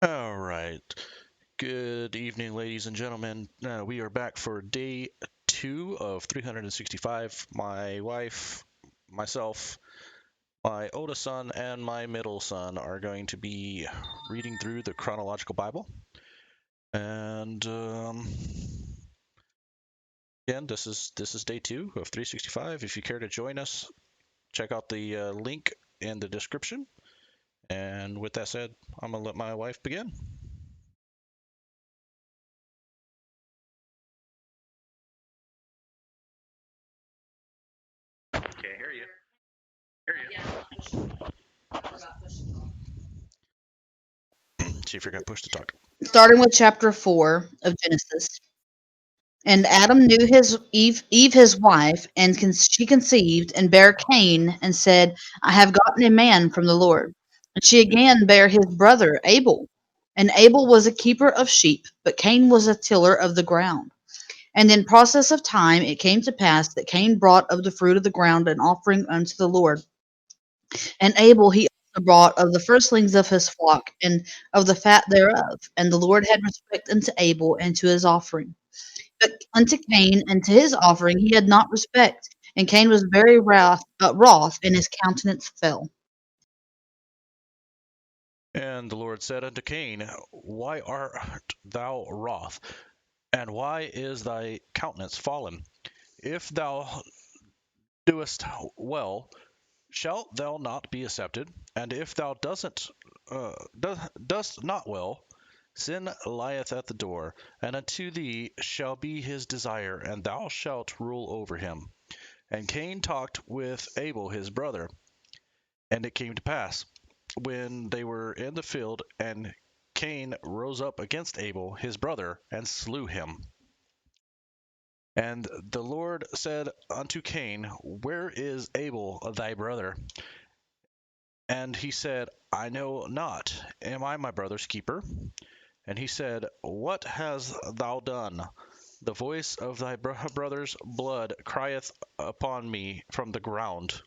All right. Good evening, ladies and gentlemen. We are back for day 2 of 365. My wife, myself, my oldest son, and my middle son are going to be reading through the chronological Bible. And again, this is day 2 of 365. If you care to join us, check out the link in the description. And with that said, I'm gonna let my wife begin. Can't hear you. She forgot push to talk. Starting with chapter 4 of Genesis. And Adam knew Eve his wife, and she conceived and bare Cain, and said, I have gotten a man from the Lord. And she again bare his brother Abel. And Abel was a keeper of sheep, but Cain was a tiller of the ground. And in process of time it came to pass that Cain brought of the fruit of the ground an offering unto the Lord. And Abel he also brought of the firstlings of his flock, and of the fat thereof. And the Lord had respect unto Abel and to his offering. But unto Cain and to his offering he had not respect, and Cain was very wroth, and his countenance fell. And the Lord said unto Cain, Why art thou wroth? And why is thy countenance fallen? If thou doest well, shalt thou not be accepted? And if thou dost not well, sin lieth at the door, and unto thee shall be his desire, and thou shalt rule over him. And Cain talked with Abel his brother. And it came to pass, when they were in the field, and Cain rose up against Abel his brother, and slew him. And the Lord said unto Cain, Where is Abel thy brother? And he said, I know not. Am I my brother's keeper? And he said, What hast thou done? The voice of thy brother's blood crieth upon me from the ground.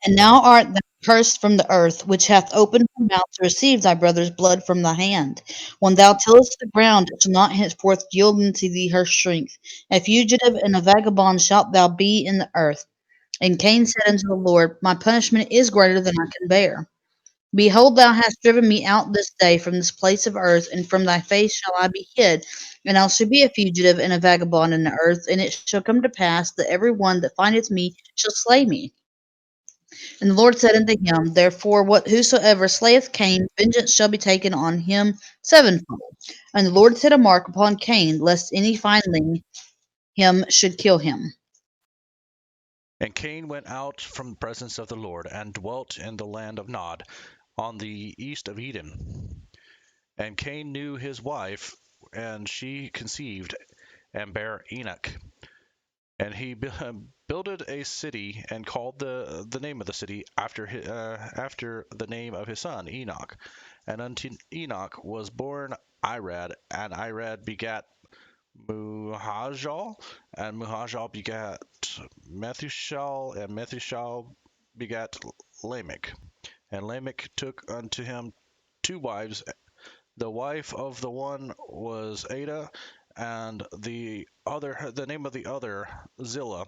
And now art thou cursed from the earth, which hath opened her mouth to receive thy brother's blood from thy hand. When thou tillest the ground, it shall not henceforth yield unto thee her strength. A fugitive and a vagabond shalt thou be in the earth. And Cain said unto the Lord, My punishment is greater than I can bear. Behold, thou hast driven me out this day from this place of earth, and from thy face shall I be hid, and I shall be a fugitive and a vagabond in the earth. And it shall come to pass that every one that findeth me shall slay me. And the Lord said unto him, Therefore, whosoever slayeth Cain, vengeance shall be taken on him sevenfold. And the Lord set a mark upon Cain, lest any finding him should kill him. And Cain went out from the presence of the Lord, and dwelt in the land of Nod, on the east of Eden. And Cain knew his wife, and she conceived, and bare Enoch. And he builded a city, and called the name of the city after the name of his son Enoch. And unto Enoch was born Irad, and Irad begat Muhajal, and Muhajal begat Methushal, and Methushal begat Lamech. And Lamech took unto him two wives. The wife of the one was Ada, and the name of the other Zillah.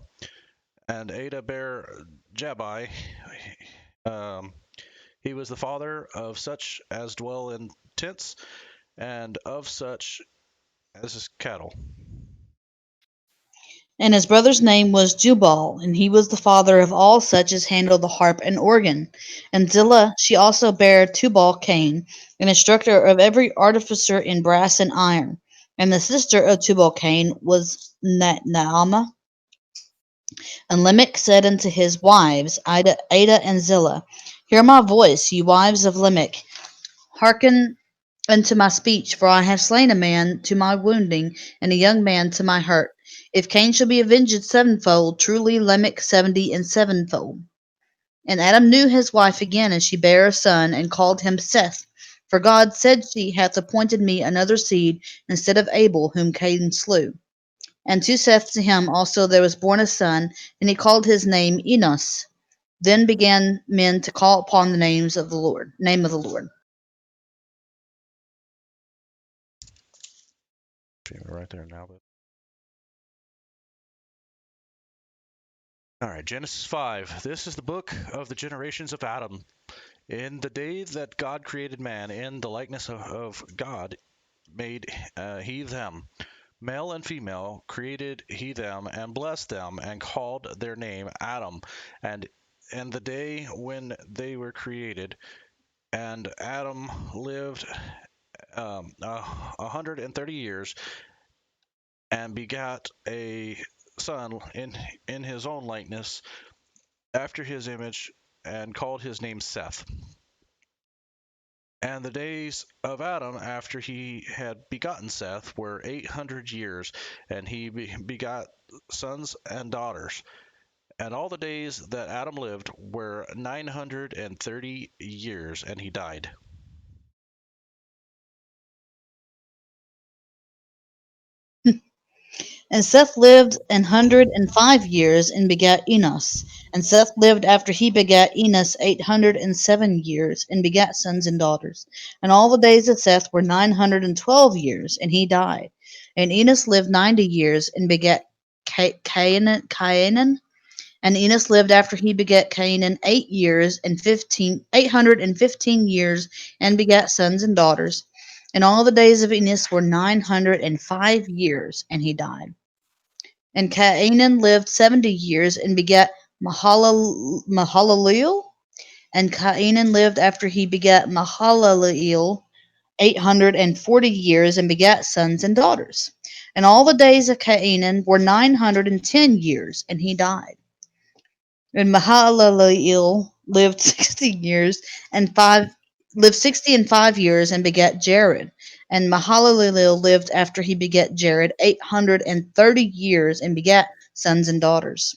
And Ada bare Jabai. Um, he was the father of such as dwell in tents, and of such as is cattle. And his brother's name was Jubal, and he was the father of all such as handle the harp and organ. And Zillah, she also bare Tubal Cain, an instructor of every artificer in brass and iron. And the sister of Tubal Cain was Naamah. And Lamech said unto his wives, Ada and Zillah, Hear my voice, ye wives of Lamech. Hearken unto my speech, for I have slain a man to my wounding, and a young man to my hurt. If Cain shall be avenged sevenfold, truly Lamech 70 and sevenfold. And Adam knew his wife again, and she bare a son, and called him Seth. For God said, She hath appointed me another seed instead of Abel, whom Cain slew. And to Seth to him also there was born a son, and he called his name Enos. Then began men to call upon the name of the Lord. Right there now. But all right, Genesis 5. This is the book of the generations of Adam. In the day that God created man, in the likeness of God made he them. Male and female created he them, and blessed them, and called their name Adam. And in the day when they were created, and Adam lived 130 years, and begat a son in his own likeness, after his image, and called his name Seth. And the days of Adam after he had begotten Seth were 800 years, and he begot sons and daughters. And all the days that Adam lived were 930 years, and he died. And Seth lived 105 years and begat Enos. And Seth lived after he begat Enos 807 years and begat sons and daughters. And all the days of Seth were 912 years, and he died. And Enos lived 90 years and begat Cainan. And Enos lived after he begat Cainan 8 years and 815 years and begat sons and daughters. And all the days of Enos were 905 years, and he died. And Cainan lived 70 years and begat Mahalaleel. And Cainan lived after he begat Mahalaleel 840 years and begat sons and daughters. And all the days of Cainan were 910 years, and he died. And Mahalaleel lived 60 years and 5 years and begat Jared. And Mahalaleel lived after he begat Jared 830 years and begat sons and daughters.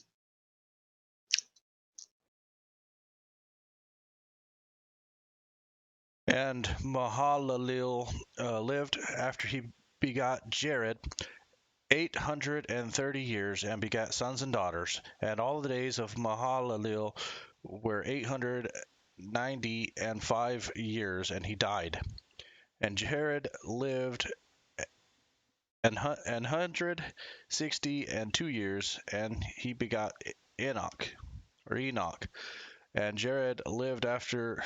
And Mahalaleel lived after he begot Jared 830 years, and begat sons and daughters. And all the days of Mahalaleel were 895 years, and he died. And Jared lived an 162 years, and he begot Enoch. And Jared lived after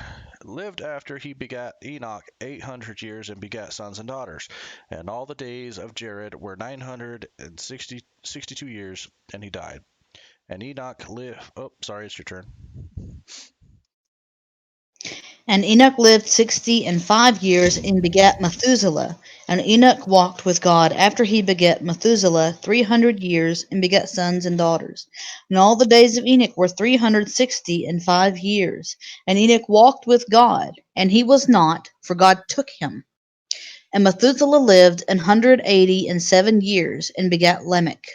he begat Enoch 800 years, and begat sons and daughters. And all the days of Jared were 962 years, and he died. And Enoch lived. Oh, sorry, it's your turn. And Enoch lived 65 years and begat Methuselah. And Enoch walked with God after he begat Methuselah 300 years and begat sons and daughters. And all the days of Enoch were 365 years. And Enoch walked with God, and he was not, for God took him. And Methuselah lived 187 years and begat Lamech.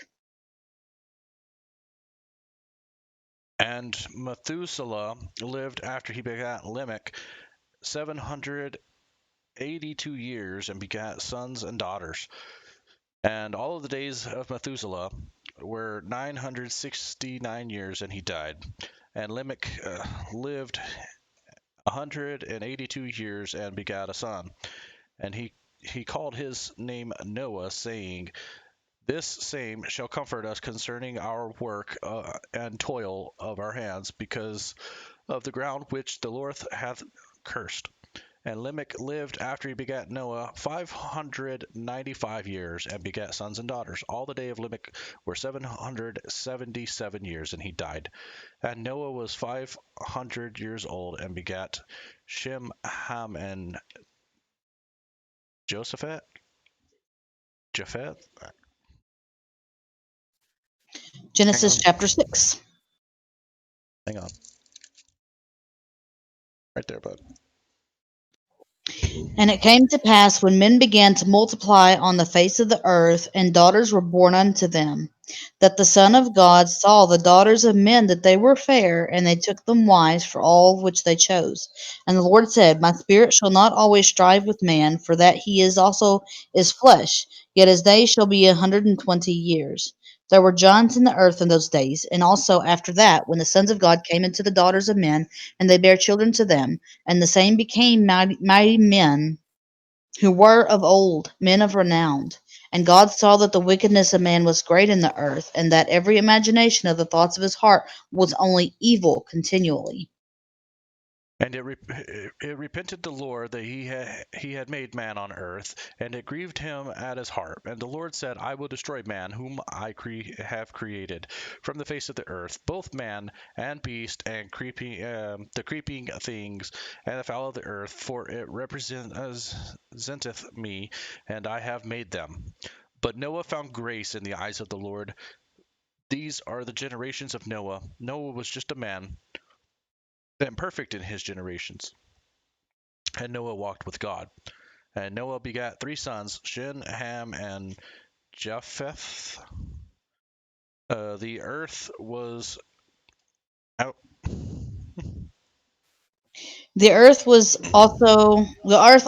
And Methuselah lived after he begat Lamech 782 years, and begat sons and daughters. And all of the days of Methuselah were 969 years, and he died. And Lamech lived 182 years, and begat a son. And he called his name Noah, saying, This same shall comfort us concerning our work and toil of our hands, because of the ground which the Lord hath cursed. And Lamech lived after he begat Noah 595 years, and begat sons and daughters. All the day of Lamech were 777 years, and he died. And Noah was 500 years old, and begat Shem, Ham, and Josephat. Japheth. Hang Genesis on, chapter 6. hang on, right there, bud. And it came to pass when men began to multiply on the face of the earth, and daughters were born unto them, that the Son of God saw the daughters of men that they were fair, and they took them wives for all which they chose. And the Lord said, My spirit shall not always strive with man, for that he is also is flesh, yet his days shall be 120 years. There were giants in the earth in those days, and also after that, when the sons of God came into the daughters of men, and they bare children to them, and the same became mighty men who were of old, men of renown. And God saw that the wickedness of man was great in the earth, and that every imagination of the thoughts of his heart was only evil continually. And it repented the Lord that he had made man on earth, and it grieved him at his heart. And the Lord said, I will destroy man, whom I have created, from the face of the earth, both man and beast, and the creeping things, and the fowl of the earth, for it representeth me, and I have made them. But Noah found grace in the eyes of the Lord. These are the generations of Noah. Noah was just a man, and perfect in his generations. And Noah walked with God. And Noah begat three sons, Shin, Ham, and Japheth. The earth was out. The earth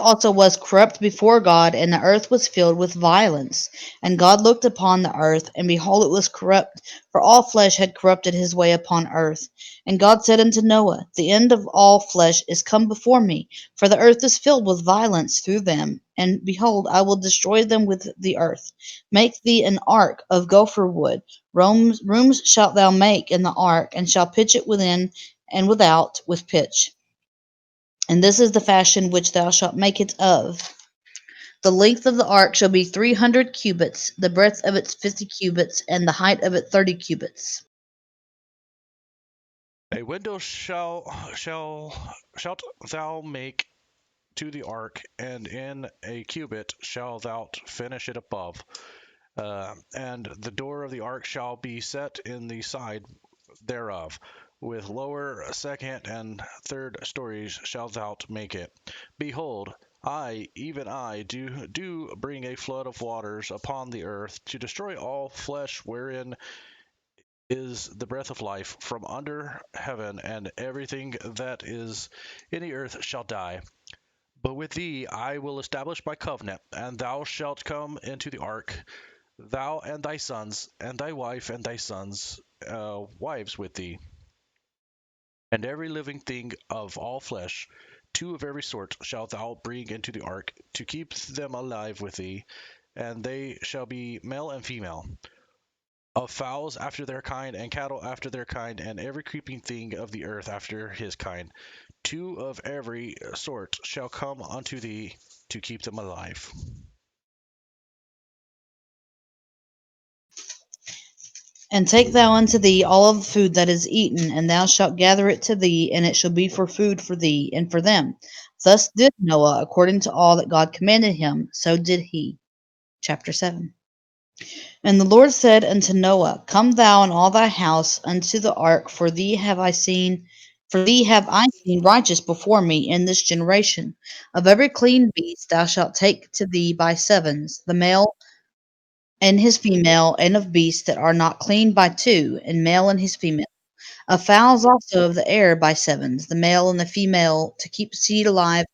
also was corrupt before God, and the earth was filled with violence. And God looked upon the earth, and behold, it was corrupt, for all flesh had corrupted his way upon earth. And God said unto Noah, The end of all flesh is come before me, for the earth is filled with violence through them. And behold, I will destroy them with the earth. Make thee an ark of gopher wood. Rooms shalt thou make in the ark, and shall pitch it within and without with pitch. And this is the fashion which thou shalt make it of. The length of the ark shall be 300 cubits, the breadth of it 50 cubits, and the height of it 30 cubits. A window shalt thou make to the ark, and in a cubit shalt thou finish it above. And the door of the ark shall be set in the side thereof. With lower, second, and third stories shalt thou make it. Behold, I, even I, do bring a flood of waters upon the earth to destroy all flesh wherein is the breath of life from under heaven, and everything that is in the earth shall die. But with thee I will establish my covenant, and thou shalt come into the ark, thou and thy sons, and thy wife and thy sons' wives with thee, and every living thing of all flesh, two of every sort shalt thou bring into the ark, to keep them alive with thee, and they shall be male and female, of fowls after their kind, and cattle after their kind, and every creeping thing of the earth after his kind. Two of every sort shall come unto thee to keep them alive. And take thou unto thee all of the food that is eaten, and thou shalt gather it to thee, and it shall be for food for thee and for them. Thus did Noah, according to all that God commanded him, so did he. Chapter 7. And the Lord said unto Noah, Come thou and all thy house unto the ark, for thee have I seen righteous before me in this generation. Of every clean beast thou shalt take to thee by sevens, the male and his female, and of beasts that are not clean by two, and male and his female. Of fowls also of the air by sevens, the male and the female, to keep seed alive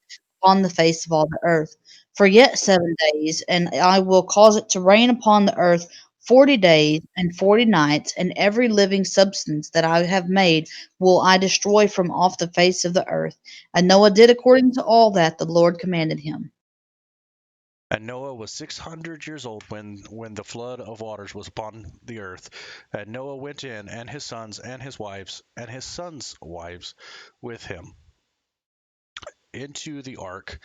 upon the face of all the earth. For yet 7 days, and I will cause it to rain upon the earth 40 days and 40 nights, and every living substance that I have made will I destroy from off the face of the earth. And Noah did according to all that the Lord commanded him. And Noah was 600 years old when the flood of waters was upon the earth. And Noah went in, and his sons, and his wives, and his sons' wives with him into the ark,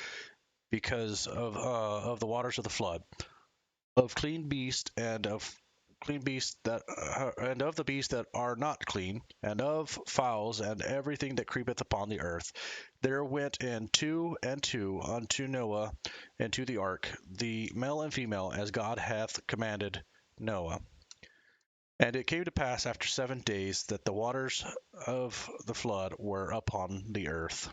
because of the waters of the flood, of clean beasts, and of clean beasts that and of the beasts that are not clean, and of fowls, and everything that creepeth upon the earth. There went in two and two unto Noah into the ark, the male and female, as God hath commanded Noah. And it came to pass after 7 days that the waters of the flood were upon the earth.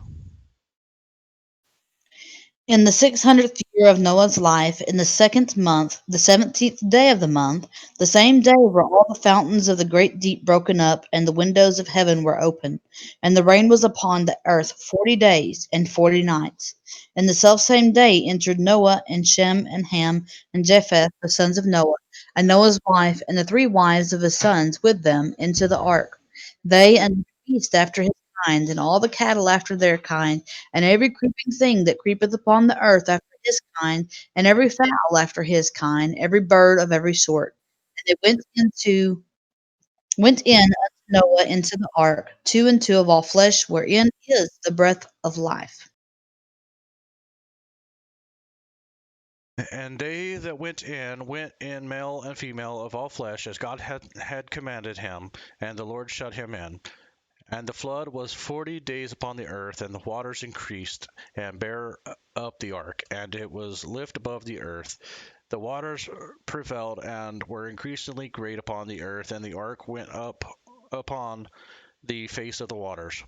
In the 600th year of Noah's life, in the second month, the 17th day of the month, the same day were all the fountains of the great deep broken up, and the windows of heaven were open, and the rain was upon the earth 40 days and 40 nights. And the selfsame day entered Noah and Shem and Ham and Japheth, the sons of Noah, and Noah's wife, and the three wives of his sons with them into the ark. They and the beast after his kind, and all the cattle after their kind, and every creeping thing that creepeth upon the earth after his kind, and every fowl after his kind, every bird of every sort. And they went in unto Noah into the ark, two and two of all flesh, wherein is the breath of life. And they that went in male and female of all flesh, as God had commanded him, and the Lord shut him in. And the flood was 40 days upon the earth, and the waters increased, and bare up the ark, and it was lift above the earth. The waters prevailed and were increasingly great upon the earth, and the ark went up upon the face of the waters.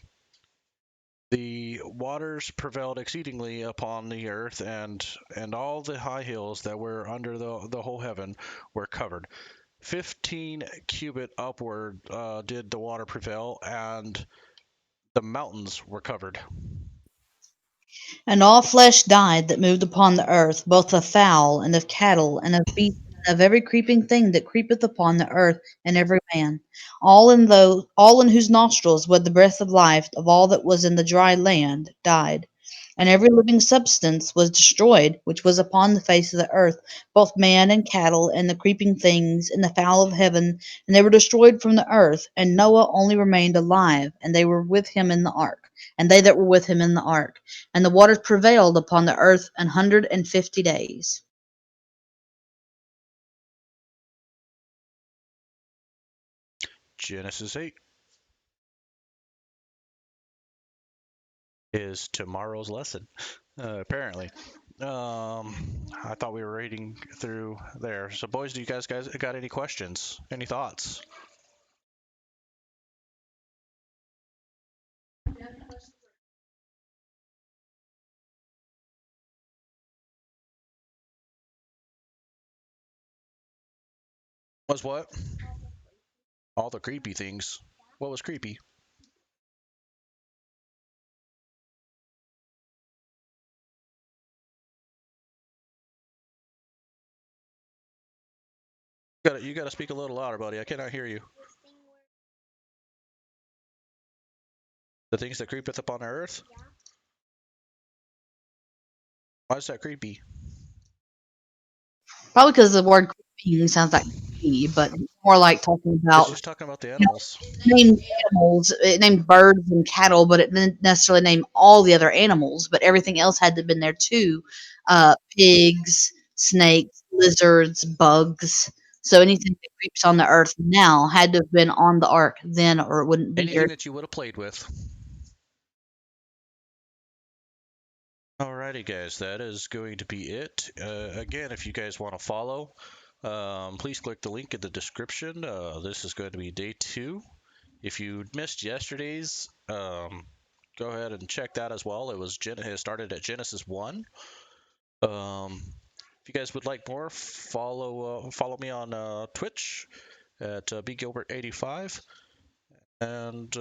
The waters prevailed exceedingly upon the earth, and all the high hills that were under the whole heaven were covered. 15 cubit upward did the water prevail, and the mountains were covered. And all flesh died that moved upon the earth, both of fowl, and of cattle, and of beasts, and of every creeping thing that creepeth upon the earth, and every man. All in whose nostrils was the breath of life, of all that was in the dry land, died. And every living substance was destroyed, which was upon the face of the earth, both man and cattle, and the creeping things, and the fowl of heaven, and they were destroyed from the earth. And Noah only remained alive, and they were with him in the ark, and they that were with him in the ark. And the waters prevailed upon the earth 150 days. Genesis 8 is tomorrow's lesson, apparently. I thought we were reading through there. So, boys, do you guys got any questions? Any thoughts? Was what? All the creepy things. What was creepy? You gotta speak a little louder, buddy. I cannot hear you. The things that creepeth upon the earth. Why is that creepy? Probably because the word creeping sounds like creepy, but it's more like talking It's about, just talking about the you know, animals. named animals. It named birds and cattle, but it didn't necessarily name all the other animals. But everything else had to have been there too. Pigs, snakes, lizards, bugs. So anything that creeps on the earth now had to have been on the ark then, or it wouldn't be here. Anything that you would have played with. Alrighty, guys, that is going to be it. Again, if you guys want to follow, please click the link in the description. This is going to be day 2. If you missed yesterday's, go ahead and check that as well. It started at Genesis 1. If you guys would like more, follow me on Twitch at bgilbert85, and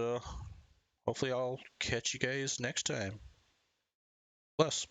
hopefully I'll catch you guys next time. Bless.